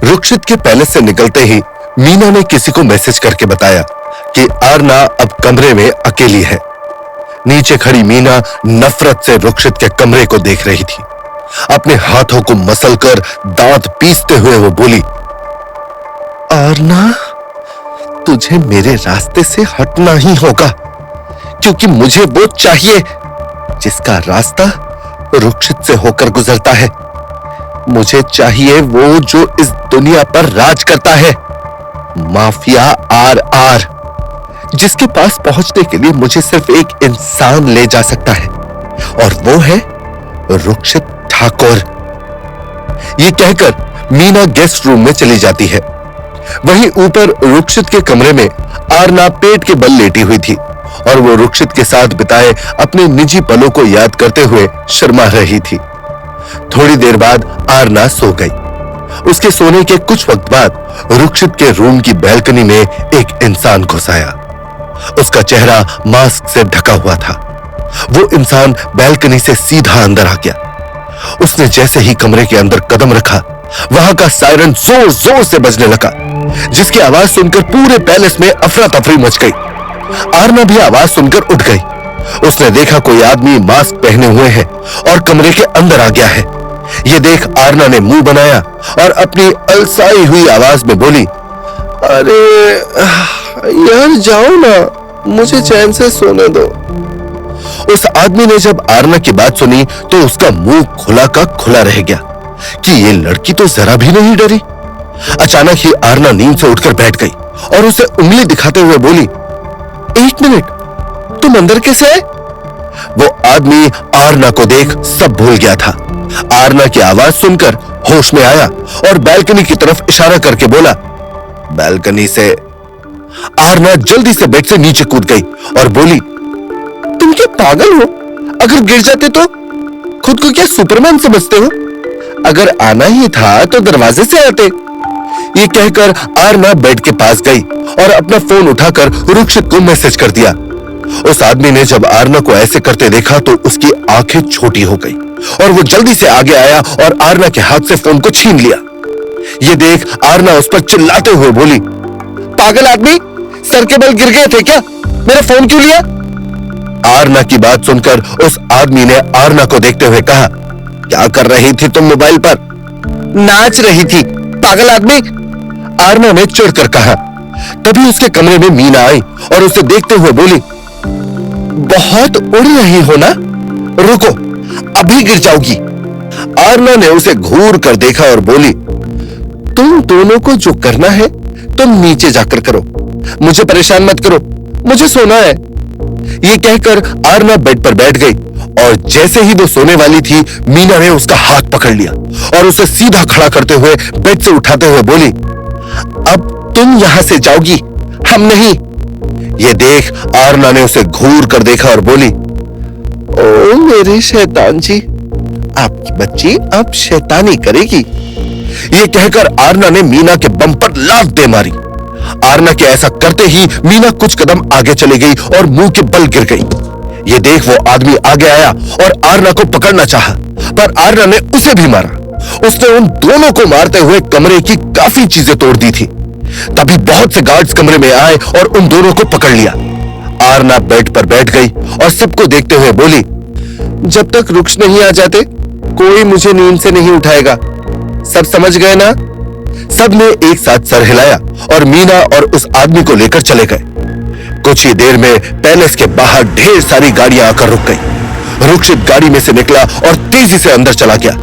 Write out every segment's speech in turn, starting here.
रुक्षित के पैलेस से निकलते ही मीना ने किसी को मैसेज करके बताया कि आरना अब कमरे में अकेली है। नीचे खड़ी मीना नफरत से रुक्षित के कमरे को देख रही थी। अपने हाथों को मसलकर दांत पीसते हुए वो बोली, आरना, तुझे मेरे रास्ते से हटना ही होगा, क्योंकि मुझे वो चाहिए जिसका रास्ता रुक्षित से होकर गुजरता है। मुझे चाहिए वो जो इस दुनिया पर राज करता है, माफिया आर, जिसके पास पहुंचने के लिए मुझे सिर्फ एक इंसान ले जा सकता है, और वो है रुक्षित ठाकुर। ये कहकर मीना गेस्ट रूम में चली जाती है। वहीं ऊपर रुक्षित के कमरे में आरना पेट के बल लेटी हुई थी और वो रुक्षित के साथ बिताए अपने निजी पलों को याद करते हुए शर्मा रही थी। थोड़ी देर बाद आरना सो गई। उसके सोने के कुछ वक्त बाद रुक्षित के रूम की बैल्कनी में एक इंसान घुस आया। उसका चेहरा मास्क से ढका हुआ था। वो इंसान बैल्कनी से सीधा अंदर आ गया। उसने जैसे ही कमरे के अंदर कदम रखा, वहां का सायरन जोर जोर से बजने लगा, जिसकी आवाज सुनकर पूरे पैलेस में अफरा तफरी मच गई। आरना भी आवाज सुनकर उठ गई। उसने देखा कोई आदमी मास्क पहने हुए है और कमरे के अंदर आ गया है। ये देख आरना ने मुंह बनाया और अपनी अलसाई हुई आवाज में बोली, अरे यार जाओ ना, मुझे चैन से सोने दो। उस आदमी ने जब आरना की बात सुनी तो उसका मुंह खुला का खुला रह गया कि ये लड़की तो जरा भी नहीं डरी। अचानक ही आरना नींद से उठकर बैठ गई और उसे उंगली दिखाते हुए बोली, एक मिनट, तुम अंदर कैसे आए? वो आदमी आरना को देख सब भूल गया था। आरना की आवाज सुनकर होश में आया और बैल्कनी की तरफ इशारा करके बोला, बैल्कनी से। आरना जल्दी से बेड से नीचे कूद गई और बोली, तुम क्या पागल हो? अगर गिर जाते तो? खुद को क्या सुपरमैन समझते हो? अगर आना ही था तो दरवाजे से आते। ये कहकर आरना बेड के पास गई और अपना फोन उठाकर रुक्षित को मैसेज कर दिया। उस आदमी ने जब आरना को ऐसे करते देखा तो उसकी आंखें छोटी हो गई और वो जल्दी से आगे आया और आरना के हाथ से फोन को छीन लिया। ये देख आरना उस पर चिल्लाते हुए बोली, पागल आदमी, सर के बल गिर गए थे क्या? मेरा फोन क्यों लिया? आरना की बात सुनकर उस आदमी ने आरना को देखते हुए कहा, क्या कर रही थी तुम मोबाइल पर? नाच रही थी, पागल आदमी, आरना ने चिढ़कर कहा। तभी उसके कमरे में मीना आई और उसे देखते हुए बोली, बहुत उड़ रही हो ना, रुको, अभी गिर जाओगी। आरना ने उसे घूर कर देखा और बोली, तुम दोनों को जो करना है तुम नीचे जाकर करो, मुझे परेशान मत करो, मुझे सोना है। ये कहकर आरना बेड पर बैठ गई और जैसे ही वो सोने वाली थी, मीना ने उसका हाथ पकड़ लिया और उसे सीधा खड़ा करते हुए बेड से उठाते हुए बोली, अब तुम यहां से जाओगी, हम नहीं। ये देख आरना ने उसे घूर कर देखा और बोली, ओ मेरे शैतान जी, आपकी बच्ची अब शैतानी करेगी। ये कहकर आरना ने मीना के बम पर लात दे मारी। आरना के ऐसा करते ही मीना कुछ कदम आगे चली गई और मुंह के बल गिर गई। ये देख वो आदमी आगे आया और आरना को पकड़ना चाहा, पर आरना ने उसे भी मारा। उसने उन दोनों को मारते हुए कमरे की काफी चीजें तोड़ दी थी। तभी बहुत से गार्ड्स कमरे में आए और उन दोनों को पकड़ लिया। आरना बेड पर बैठ गई और सबको देखते हुए बोली, जब तक रुक्ष नहीं आ जाते कोई मुझे नींद से नहीं उठाएगा, सब समझ गए ना? सब ने एक साथ सर हिलाया और मीना और उस आदमी को लेकर चले गए। कुछ ही देर में पैलेस के बाहर ढेर सारी गाड़ियां आकर रुक गई। रुक्षित गाड़ी में से निकला और तेजी से अंदर चला गया।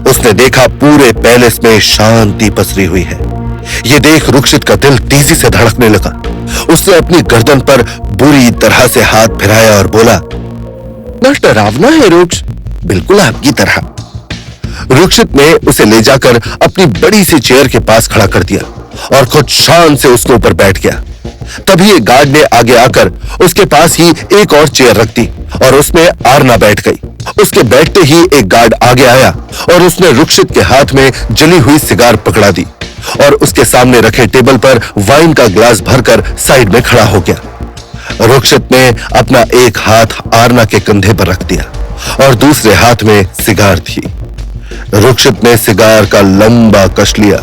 उसने देखा पूरे पैलेस में शांति पसरी हुई है। ये देख रुक्षित का दिल तेजी से धड़कने लगा। उसने अपनी गर्दन पर बुरी तरह से हाथ फिराया और बोला, न डरावना है रुक्ष, बिल्कुल आपकी तरह। रुक्षित ने उसे ले जाकर अपनी बड़ी सी चेयर के पास खड़ा कर दिया और खुद शान से उसके ऊपर बैठ गया। तभी एक गार्ड ने आगे आकर उसके पास ही एक और चेयर रख दी और उसमें आरना बैठ गई। उसके बैठते ही एक गार्ड आगे आया और उसने रुक्षित के हाथ में जली हुई सिगार पकड़ा दी और उसके सामने रखे टेबल पर वाइन का ग्लास भरकर साइड में खड़ा हो गया। रुक्षित ने अपना एक हाथ आरना के कंधे पर रख दिया और दूसरे हाथ में सिगार थी। रुक्षित ने सिगार का लंबा कश लिया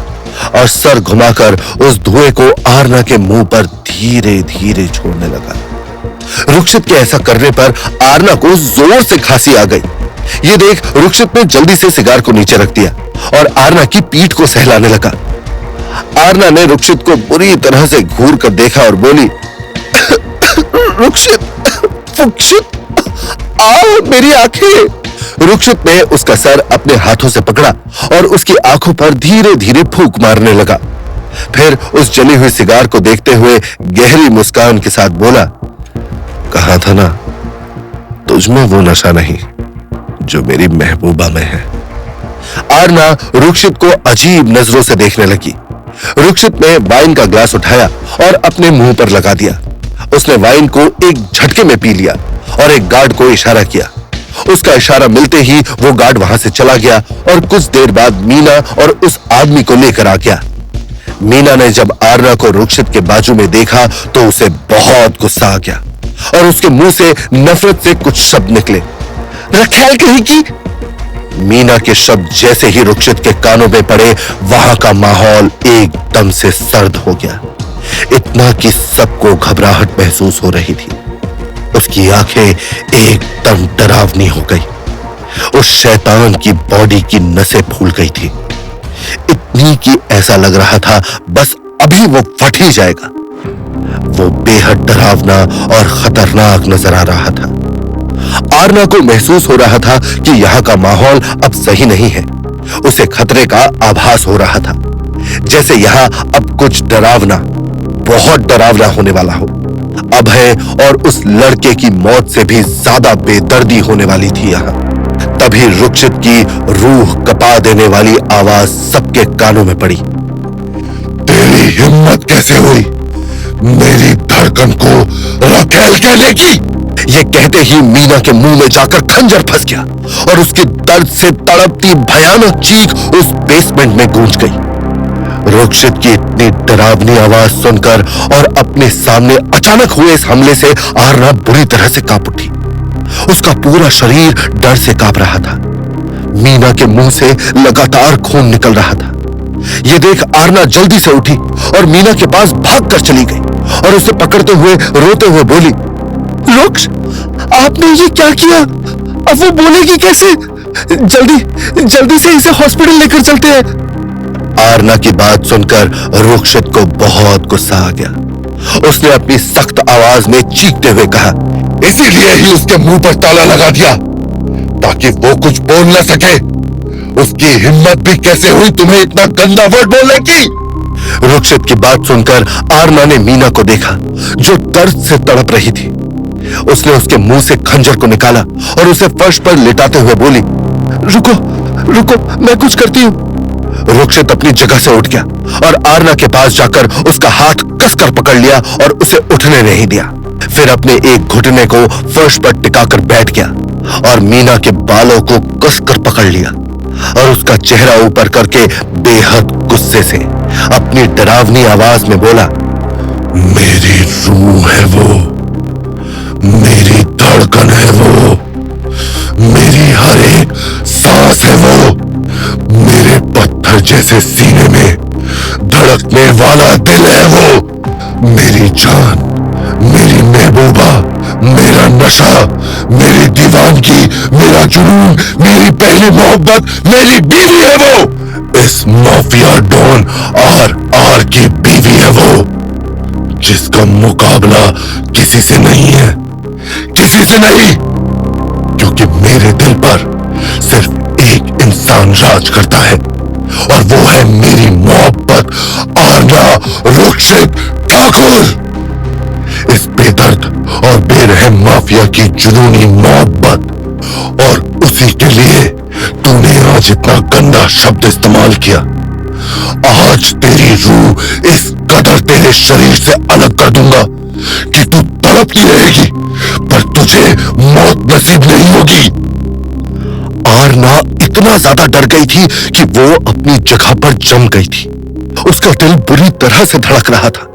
और सर घुमाकर उस धुएं को आरना के मुंह पर धीरे धीरे छोड़ने लगा। रुक्षित के ऐसा करने पर आरना को जोर से खांसी आ गई। ये देख रुक्षित ने जल्दी से सिगार को नीचे रख दिया और आरना की पीठ को सहलाने लगा। आरना ने रुक्षित को बुरी तरह से घूर कर देखा और बोली, रुक्षित, आओ मेरी आंखें। रुक्षित ने उसका सर अपने हाथों से पकड़ा और उसकी आंखों पर धीरे धीरे फूंक मारने लगा। फिर उस जली हुई सिगार को देखते हुए गहरी मुस्कान के साथ बोला, कहा था ना तुझमें वो नशा नहीं जो मेरी महबूबा में है। आरना रुक्षित को अजीब नजरों से देखने लगी। रुक्षित ने वाइन का ग्लास उठाया और अपने मुंह पर लगा दिया। उसने वाइन को एक झटके में पी लिया और एक गार्ड को इशारा किया। उसका इशारा मिलते ही वो गार्ड वहां से चला गया और कुछ देर बाद मीना और उस आदमी को लेकर आ गया। मीना ने जब आरना को रुक्षित के बाजू में देखा तो उसे बहुत गुस्सा आ गया और उसके मुंह से नफरत से कुछ शब्द निकले। रखेल कहीं की। मीना के शब्द जैसे ही रुक्षित के कानों में पड़े, वहां का माहौल एकदम से सर्द हो गया। इतना कि सबको घबराहट महसूस हो रही थी। उसकी आंखें एकदम डरावनी हो गई। उस शैतान की बॉडी की नसें फूल गई थी, इतनी कि ऐसा लग रहा था बस अभी वो फट ही जाएगा। वो बेहद डरावना और खतरनाक नजर आ रहा था। आरना को महसूस हो रहा था कि यहाँ का माहौल अब सही नहीं है। उसे खतरे का आभास हो रहा था, जैसे यहाँ अब कुछ डरावना, बहुत डरावना होने वाला हो। अभय और उस लड़के की मौत से भी ज्यादा बेदर्दी होने वाली थी यहाँ। तभी रुक्षित की रूह कपा देने वाली आवाज सबके कानों में पड़ी। तेरी हिम्मत कैसे हुई मेरी धड़कन को रखेल कहने की? ये कहते ही मीना के मुंह में जाकर खंजर फंस गया और उसके दर्द से तड़पती भयानक चीख उस बेसमेंट में गूंज गई। रुक्षित की इतनी डरावनी आवाज सुनकर और अपने सामने अचानक हुए इस हमले से आरना बुरी तरह से कांप उठी। उसका पूरा शरीर डर से कांप रहा था। मीना के मुंह से लगातार खून निकल रहा था। यह देख आरना जल्दी से उठी और मीना के पास भागकर चली गई और उसे पकड़ते हुए रोते हुए बोली, रुक्ष, आपने ये क्या किया? अब वो बोलेगी कैसे? जल्दी से इसे हॉस्पिटल लेकर चलते हैं। आरना की बात सुनकर रुक्षित को बहुत गुस्सा आ गया। उसने अपनी सख्त आवाज में चीखते हुए कहा, इसीलिए ही उसके मुंह पर ताला लगा दिया ताकि वो कुछ बोल न सके। उसकी हिम्मत भी कैसे हुई तुम्हें इतना गंदा वर्ड बोलने की? रुक्षित की बात सुनकर आरना ने मीना को देखा जो दर्द से तड़प रही थी। उसने उसके मुंह से खंजर को निकाला और उसे फर्श पर लिटाते हुए बोली, रुको, मैं कुछ करती हूं। रुक्षित अपनी जगह से उठ गया और आरना के पास जाकर उसका हाथ कसकर पकड़ लिया और उसे उठने नहीं दिया। फिर अपने एक घुटने को फर्श पर टिकाकर बैठ गया और मीना के बालों को कसकर पकड़ लिया और उसका चेहरा ऊपर करके बेहद गुस्से से अपनी डरावनी आवाज में बोला, मेरी रूह है वो, मेरी धड़कन है वो, मेरी हर एक सांस है वो, मेरे पत्थर जैसे सीने में धड़कने वाला दिल है वो, मेरी जान, मेरी महबूबा, मेरा नशा, मेरी दीवानगी, मेरा जुनून, मेरी पहली मोहब्बत, मेरी बीवी है वो। इस माफिया डॉन आर की बीवी है वो, जिसका मुकाबला किसी से नहीं है, किसी से नहीं, क्योंकि मेरे दिल पर सिर्फ एक इंसान राज करता है और वो है मेरी मोहब्बत आरना रुक्षित ठाकुर। इस बेदर्द और बेरहम माफिया की जुनूनी मोहब्बत और उसी के लिए तूने आज इतना गंदा शब्द इस्तेमाल किया। आज तेरी रूह इस कदर तेरे शरीर से अलग कर दूंगा कि तू तड़पती रहेगी पर तुझे मौत नसीब नहीं होगी। आरना इतना ज्यादा डर गई थी कि वो अपनी जगह पर जम गई थी। उसका दिल बुरी तरह से धड़क रहा था,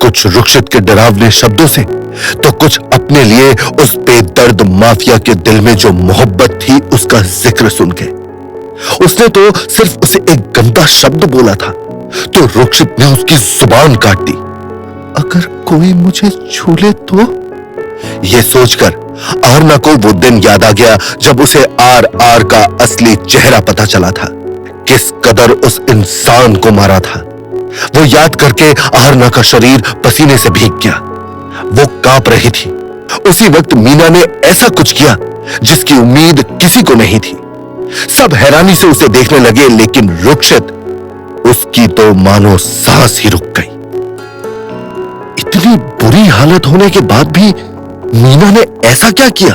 कुछ रुक्षित के डरावने शब्दों से तो कुछ अपने लिए उस बेदर्द माफिया के दिल में जो मोहब्बत थी उसका जिक्र सुन के। उसने तो सिर्फ उसे एक गंदा शब्द बोला था तो रुक्षित ने उसकी जुबान काट दी। अगर कोई मुझे छू ले तो? यह सोचकर आरना को वो दिन याद आ गया जब उसे आर का असली चेहरा पता चला था, किस कदर उस इंसान को मारा था। वो याद करके आरना का शरीर पसीने से भीग गया। वो कांप रही थी। उसी वक्त मीना ने ऐसा कुछ किया जिसकी उम्मीद किसी को नहीं थी। सब हैरानी से उसे देखने लगे, लेकिन रुक्षित, उसकी तो मानो सांस ही रुक गई। इतनी बुरी हालत होने के बाद भी मीना ने ऐसा क्या किया?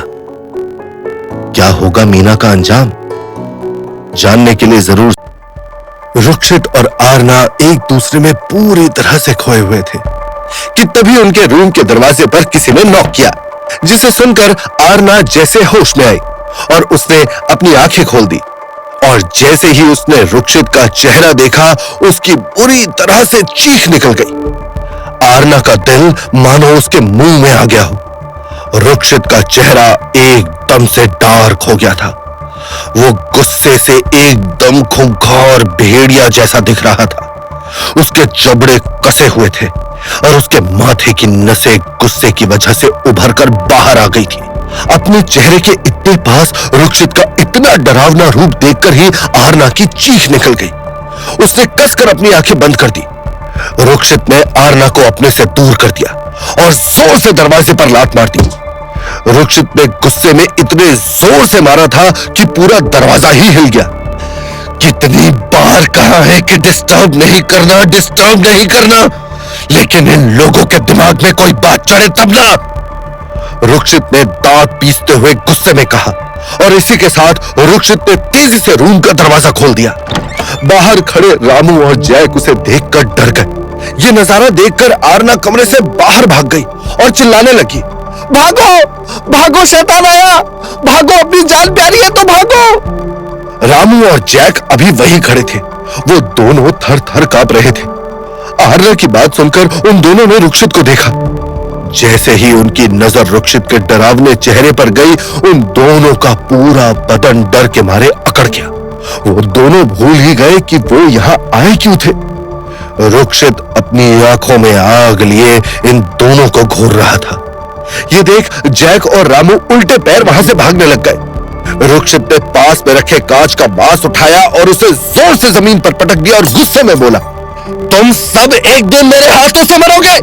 क्या होगा मीना का अंजाम? जानने के लिए जरूर। रुक्षित और आरना एक दूसरे में पूरी तरह से खोए हुए थे कि तभी उनके रूम के दरवाजे पर किसी ने नॉक किया, जिसे सुनकर आरना जैसे होश में आई और उसने अपनी आंखें खोल दी। और जैसे ही उसने रुक्षित का चेहरा देखा, उसकी बुरी तरह से चीख निकल गई। आरना का दिल मानो उसके मुंह में आ गया हो। रुक्षित का चेहरा एकदम से डार्क हो गया था। वो गुस्से से एकदम खूंखार भेड़िया जैसा दिख रहा था। उसके जबड़े कसे हुए थे और उसके माथे की नसें गुस्से की वजह से उभरकर बाहर आ गई थी। अपने चेहरे के इतने पास रुक्षित का इतना डरावना रूप देखकर ही आरना की चीख निकल गई। उसने कसकर अपनी आंखें बंद कर दी। रुक्षित ने आरना को अपने से दूर कर दिया और जोर से दरवाजे पर लात मार दी। रुक्षित ने गुस्से में इतने जोर से मारा था कि पूरा दरवाजा ही हिल गया। कितनी बार कहा है कि डिस्टर्ब नहीं करना, डिस्टर्ब नहीं करना, लेकिन इन लोगों के दिमाग में कोई बात चढ़े तब ना। रुक्षित ने दांत पीसते हुए गुस्से में कहा और इसी के साथ रुक्षित ने तेजी से रूम का दरवाजा खोल दिया। बाहर खड़े रामू और जैक उसे देखकर डर गए। ये नजारा देखकर आरना कमरे से बाहर भाग गई और चिल्लाने लगी, भागो भागो, शैतान आया, भागो, अपनी जान प्यारी है तो भागो। रामू और जैक अभी वहीं खड़े थे। वो दोनों थर थर कांप रहे थे। आरना की बात सुनकर उन दोनों ने रुक्षित को देखा। जैसे ही उनकी नजर रुक्षित के डरावने चेहरे पर गई, उन दोनों का पूरा बदन डर के मारे अकड़ गया। वो दोनों भूल ही गए कि वो यहां आए क्यों थे। रुक्षित अपनी आंखों में आग लिए इन दोनों को घूर रहा था। ये देख जैक और रामू उल्टे पैर वहां से भागने लग गए। रुक्षित ने पास में रखे कांच का बांस उठाया और उसे जोर से जमीन पर पटक दिया और गुस्से में बोला, तुम सब एक दिन मेरे हाथों से मरोगे।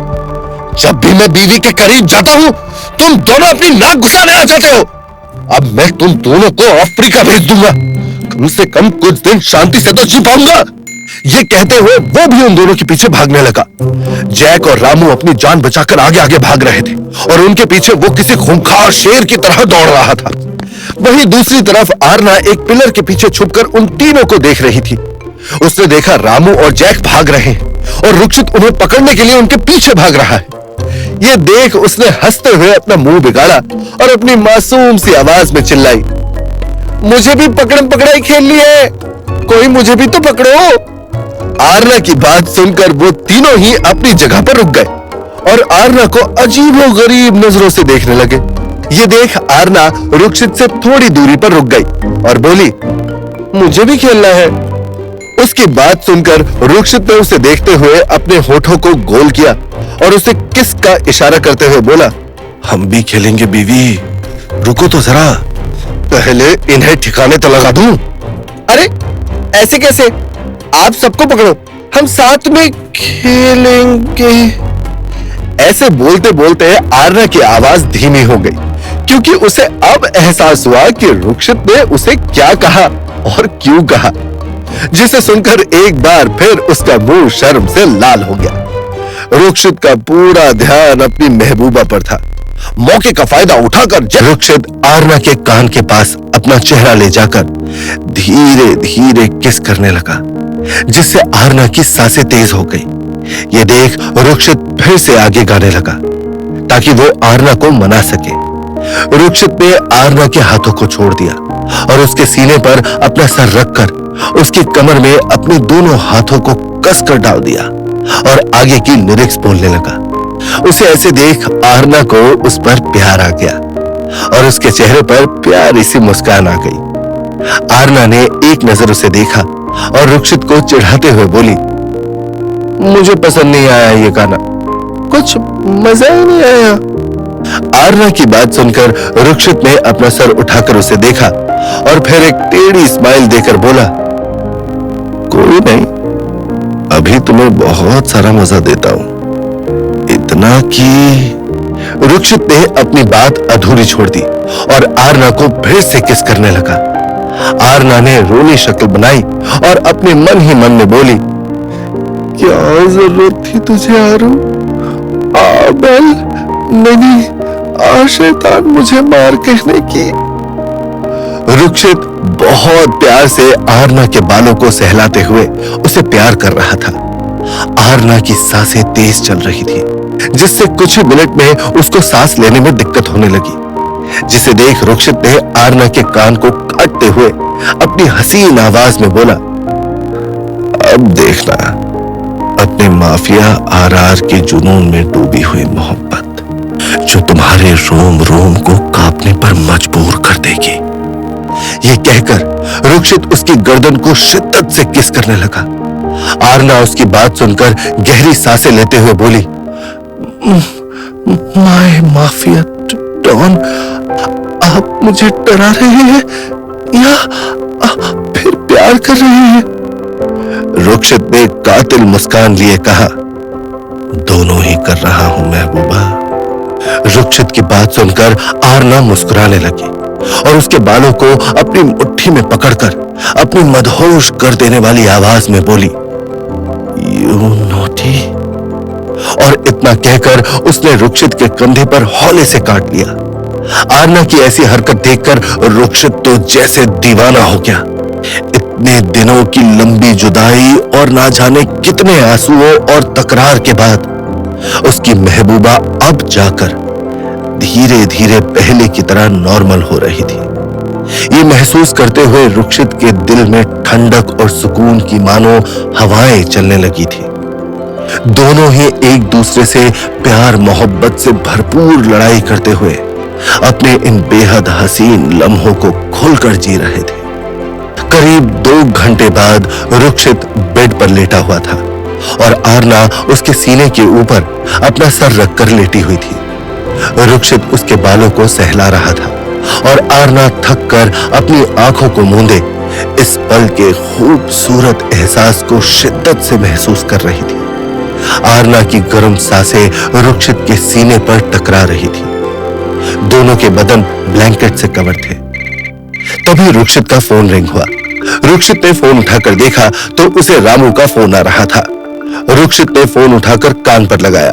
जब भी मैं बीवी के करीब जाता हूं, तुम दोनों अपनी नाक घुसाने आ जाते हो। अब मैं तुम दोनों को अफ्रीका भेज दूंगा। कम से कम कुछ दिन शांति से तो जी पाऊंगा। ये कहते हुए वो भी उन दोनों के पीछे भागने लगा। जैक और रामू अपनी जान बचाकर आगे आगे भाग रहे थे और उनके पीछे वो किसी खूंखार शेर की तरह दौड़ रहा था। वहीं दूसरी तरफ आरना एक पिलर के पीछे छुपकर उन तीनों को देख रही थी। उसने देखा रामू और जैक भाग रहे हैं और रुक्षित उन्हें पकड़ने के लिए उनके पीछे भाग रहा है। ये देख उसने हंसते हुए अपना मुंह बिगाड़ा और अपनी मासूम सी आवाज में चिल्लाई, मुझे भी पकड़म पकड़ाई खेलनी है, कोई मुझे भी तो पकड़ो। आरना की बात सुनकर वो तीनों ही अपनी जगह पर रुक गए और आरना को अजीबोगरीब नजरों से देखने लगे। ये देख आरना रुक्षित से थोड़ी दूरी पर रुक गई और बोली, मुझे भी खेलना है। उसकी बात सुनकर रुक्षित ने उसे देखते हुए अपने होठों को गोल किया और उसे किस का इशारा करते हुए बोला, हम भी खेलेंगे बीवी, रुको तो जरा, पहले इन्हें ठिकाने तो लगा दूं। अरे ऐसे कैसे, आप सबको पकड़ो, हम साथ में खेलेंगे। ऐसे बोलते बोलते आरना की आवाज धीमी हो गई, क्योंकि उसे अब एहसास हुआ कि रुक्षित ने उसे क्या कहा और क्यों कहा, जिसे सुनकर एक बार फिर उसका मुंह शर्म से लाल हो गया। रुक्षित का पूरा ध्यान अपनी महबूबा पर था। मौके का फायदा उठाकर रुक्षित आरना के कान के पास अपना चेहरा ले जाकर धीरे धीरे किस करने लगा, जिससे आरना की सांसें तेज हो गई। ये देख रुक्षित फिर से आगे गाने लगा ताकि वो आरना को मना सके। रुक्षित ने आरना के हाथों को छोड़ दिया और उसके सीने पर अपना सर रखकर उसकी कमर में अपने दोनों हाथों को कसकर डाल दिया और आगे की लिरिक्स बोलने लगा। उसे ऐसे देख आरना को उस पर प्यार आ गया और उसके चेहरे पर प्यारी सी मुस्कान आ गई। आरना ने एक नजर उसे देखा और रुक्षित को चिढ़ाते हुए बोली, मुझे पसंद नहीं आया ये गाना, कुछ मजा ही नहीं आया। आरना की बात सुनकर रुक्षित ने अपना सर उठाकर उसे देखा और फिर एक टेढ़ी स्माइल देकर बोला, कोई नहीं, अभी तुम्हें बहुत सारा मजा देता हूं, इतना कि। रुक्षित ने अपनी बात अधूरी छोड़ दी और आरना को फिर से किस करने लगा। आरना ने रोनी शक्ल बनाई और अपने मन ही मन में बोली, क्या जरूरत थी तुझे आरू? बेल, नहीं, शैतान मुझे मार कहने की। रुक्षित बहुत प्यार से आरना के बालों को सहलाते हुए उसे प्यार कर रहा था। आरना की सांसें तेज चल रही थी, जिससे कुछ ही मिनट में उसको सांस लेने में दिक्कत होने लगी, जिसे देख रुक्षित ने आरना के कान को काटते हुए अपनी हसीन आवाज में बोला, अब देखना अपने माफिया आरआर के जुनून में डूबी हुई मोहब्बत, जो तुम्हारे रोम रोम को कांपने पर मजबूर कर देगी। ये कहकर रुक्षित उसकी गर्दन को शिद्दत से किस करने लगा। आरना उसकी बात सुनकर गहरी सांसें लेते हुए बोली, माय माफिया डॉन, आप मुझे डरा रहे हैं या फिर प्यार कर रहे हैं? रुक्षित ने कातिल मुस्कान लिए कहा, दोनों ही कर रहा हूं महबूबा। रुक्षित की बात सुनकर आरना मुस्कुराने लगी और उसके बालों को अपनी मुट्ठी में पकड़कर अपनी मदहोश कर देने वाली आवाज में बोली, यू नॉटी। और इतना कहकर उसने रुक्षित के कंधे पर हौले से काट लिया। आरना की ऐसी हरकत देखकर रुक्षित तो जैसे दीवाना हो गया। इतने दिनों की लंबी जुदाई और ना जाने कितने आंसुओं और तकरार के बाद उसकी महबूबा अब जाकर धीरे धीरे पहले की तरह नॉर्मल हो रही थी। ये महसूस करते हुए रुक्षित के दिल में ठंडक और सुकून की मानो हवाएं चलने लगी थी। दोनों ही एक दूसरे से प्यार मोहब्बत से भरपूर लड़ाई करते हुए अपने इन बेहद हसीन लम्हों को खुलकर जी रहे थे। करीब 2 घंटे बाद रुक्षित बेड पर लेटा हुआ था और आरना उसके सीने के ऊपर अपना सर रखकर लेटी हुई थी। रुक्षित उसके बालों को सहला रहा था और आरना थक कर अपनी आंखों को मूंदे इस पल के खूबसूरत एहसास को शिद्दत से महसूस कर रही थी। आरना की गर्म सांसें रुक्षित के सीने पर टकरा रही थी। दोनों के बदन ब्लैंकेट से कवर थे। तभी रुक्षित का फोन रिंग हुआ। रुक्षित ने फोन उठाकर देखा तो उसे रामू का फोन आ रहा था। रुक्षित ने फोन उठाकर कान पर लगाया।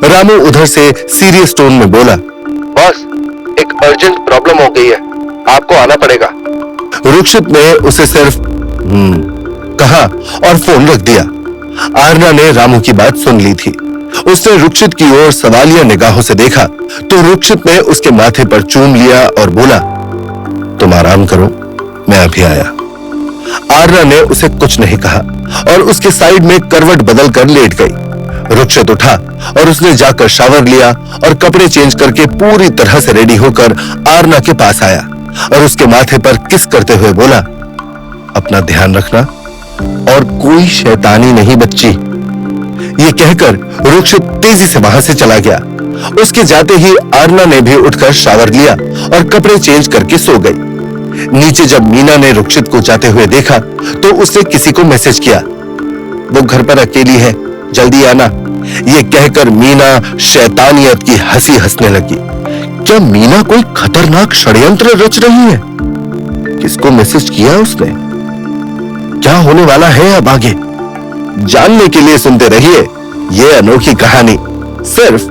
रामू उधर से सीरियस टोन में बोला, बॉस, एक अर्जेंट प्रॉब्लम हो गई है, आपको आना पड़ेगा। रुक्षित ने उसे सिर्फ कहा और फोन रख दिया। आरना ने रामू की बात सुन ली थी। उसने रुक्षित की ओर सवालिया निगाहों से देखा तो रुक्षित ने उसके माथे पर चूम लिया और बोला, तुम आराम करो, मैं अभी आया। आरना ने उसे कुछ नहीं कहा और उसके साइड में करवट बदल कर लेट गई। रुक्षित उठा और उसने जाकर शावर लिया और कपड़े चेंज करके पूरी तरह से रेडी होकर आरना के पास आया और उसके माथे पर किस करते हुए बोला, अपना ध्यान रखना और कोई शैतानी नहीं बच्ची। ये कहकर रुक्षित तेजी से वहां से चला गया। उसके जाते ही आरना ने भी उठकर शावर लिया और कपड़े चेंज करके सो गई। नीचे जब मीना ने रुक्षित को जाते हुए देखा तो उसने किसी को मैसेज किया, वो घर पर अकेली है, जल्दी आना। ये कहकर मीना शैतानियत की हंसी हंसने लगी। क्या मीना कोई खतरनाक षड्यंत्र रच रही है? किसको मैसेज किया उसने? क्या होने वाला है अब आगे? जानने के लिए सुनते रहिए ये अनोखी कहानी सिर्फ